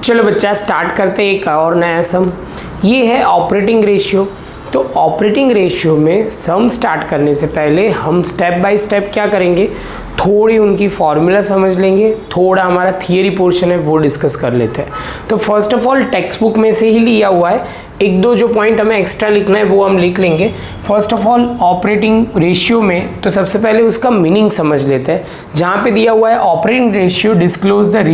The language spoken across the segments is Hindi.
चलो बच्चा स्टार्ट करते हैं एक और नया सम। ये है ऑपरेटिंग रेशियो। तो ऑपरेटिंग रेशियो में सम स्टार्ट करने से पहले हम स्टेप बाय स्टेप क्या करेंगे, थोड़ी उनकी फॉर्मूला समझ लेंगे, थोड़ा हमारा थियरी पोर्शन है वो डिस्कस कर लेते हैं। तो first of all text book में से ही लिया हुआ है, एक दो जो पॉइंट हमें एक्स्ट्रा लिखना है वो हम लिख लेंगे। First of all operating ratio में तो सबसे पहले उसका मीनिंग समझ लेते हैं। जहाँ पे दिया हुआ है operating ratio disclose the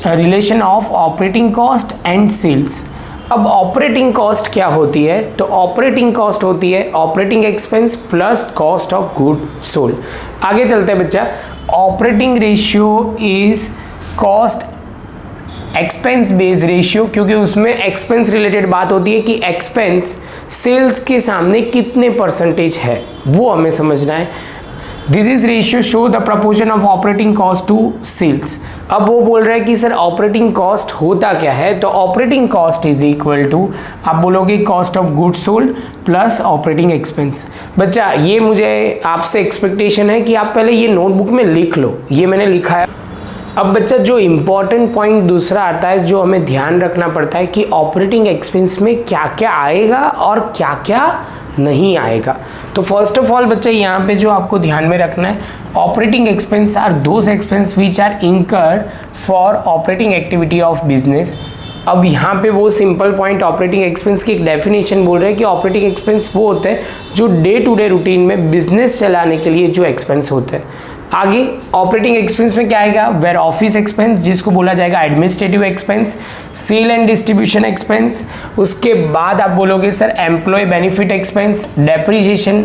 relation of operating cost and sales. अब ऑपरेटिंग कॉस्ट क्या होती है, तो ऑपरेटिंग कॉस्ट होती है operating expense plus cost of good sold. आगे चलते हैं बच्चा, operating ratio is cost expense based ratio, क्योंकि उसमें एक्सपेंस रिलेटेड बात होती है कि एक्सपेंस सेल्स के सामने कितने परसेंटेज है वो हमें समझना है। This is ratio show the proportion of operating cost to sales. अब वो बोल रहा है कि सर ऑपरेटिंग कॉस्ट होता क्या है, तो operating cost is equal to, आप बोलोगे cost of goods sold plus operating expense. बच्चा ये मुझे आपसे एक्सपेक्टेशन है कि आप पहले ये नोटबुक में लिख लो, ये मैंने लिखा है। अब बच्चा जो इम्पॉर्टेंट पॉइंट दूसरा आता है जो हमें ध्यान रखना पड़ता है कि ऑपरेटिंग एक्सपेंस में क्या क्या आएगा और क्या क्या नहीं आएगा। तो फर्स्ट ऑफ ऑल बच्चा यहाँ पे जो आपको ध्यान में रखना है, operating expense are those expense which are incurred for operating activity of business. अब यहाँ पे वो सिंपल पॉइंट ऑपरेटिंग एक्सपेंस की एक डेफिनेशन बोल रहे हैं कि ऑपरेटिंग एक्सपेंस वो होते हैं जो डे टू डे रूटीन में बिजनेस चलाने के लिए जो एक्सपेंस होते हैं। आगे ऑपरेटिंग एक्सपेंस में क्या आएगा, वेयर ऑफिस एक्सपेंस जिसको बोला जाएगा administrative expense, sale and distribution expense, उसके बाद आप बोलोगे sir employ benefit expense, depreciation,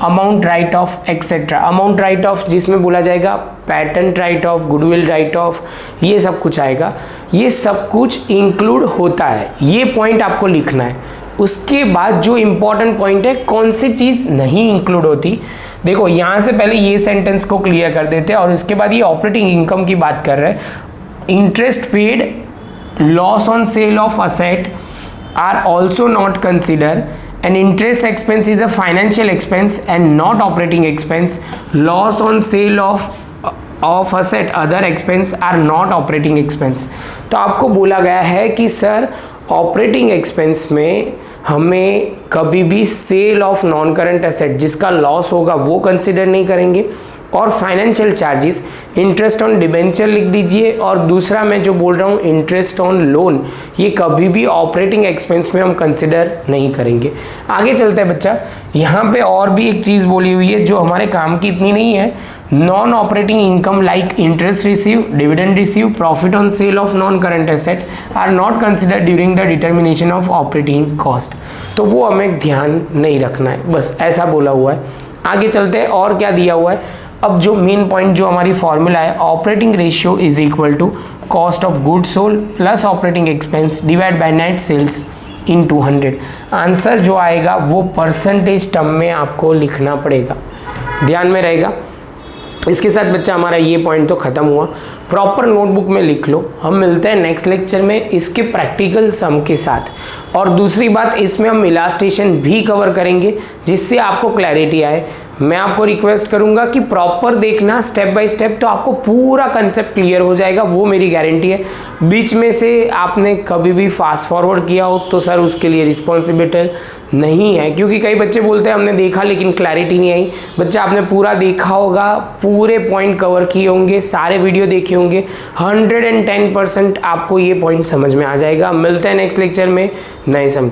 amount write off etcetera. Amount write off जिसमें बोला जाएगा patent write off, goodwill write off, ये सब कुछ आएगा। ये सब कुछ इंक्लूड होता है, ये पॉइंट आपको लिखना है। उसके बाद जो इंपॉर्टेंट पॉइंट है कौन सी चीज़ नहीं इंक्लूड होती, देखो यहाँ से पहले ये सेंटेंस को क्लियर कर देते हैं और इसके बाद ये ऑपरेटिंग इनकम की बात कर रहे हैं। Interest paid, loss on sale of asset are also not consider, and interest expense is a financial expense and not operating expense. Loss on sale of asset other expense are not operating expense. तो आपको बोला गया है कि सर ऑपरेटिंग एक्सपेंस में हमें कभी भी sale of non current asset जिसका लॉस होगा वो कंसिडर नहीं करेंगे, और financial charges, interest on debenture लिख दीजिए, और दूसरा मैं जो बोल रहा हूँ इंटरेस्ट ऑन लोन, ये कभी भी ऑपरेटिंग एक्सपेंस में हम कंसिडर नहीं करेंगे। आगे चलते हैं बच्चा, यहाँ पे और भी एक चीज़ बोली हुई है जो हमारे काम की इतनी नहीं है। Non operating income like interest receive, dividend receive, profit on sale of non current asset are not consider during the determination of operating cost. तो वो हमें ध्यान नहीं रखना है, बस ऐसा बोला हुआ है। आगे चलते हैं और क्या दिया हुआ है। अब जो मेन पॉइंट जो हमारी फॉर्मूला है, operating ratio is equal to cost of goods sold plus operating expense divide by net sales in 200। Answer जो आएगा वो परसेंटेज टर्म में आपको लिखना पड़ेगा, ध्यान में रहेगा। इसके साथ बच्चा हमारा ये पॉइंट तो खत्म हुआ, प्रॉपर नोटबुक में लिख लो। हम मिलते हैं नेक्स्ट लेक्चर में इसके प्रैक्टिकल सम के साथ। और दूसरी बात, इसमें हम इलास्ट्रेशन भी कवर करेंगे जिससे आपको क्लैरिटी आए। मैं आपको रिक्वेस्ट करूंगा कि प्रॉपर देखना स्टेप बाय स्टेप, तो आपको पूरा कंसेप्ट क्लियर हो जाएगा, वो मेरी गारंटी है। बीच में से आपने कभी भी फास्ट फॉरवर्ड किया हो तो सर उसके लिए रिस्पॉन्सिबिलिटी नहीं है, क्योंकि कई बच्चे बोलते हैं हमने देखा लेकिन क्लैरिटी नहीं आई। बच्चा आपने पूरा देखा होगा, पूरे पॉइंट कवर किए होंगे, सारे वीडियो देखे होंगे, 110% आपको ये पॉइंट समझ में आ जाएगा। मिलते हैं नेक्स्ट लेक्चर में नए सम।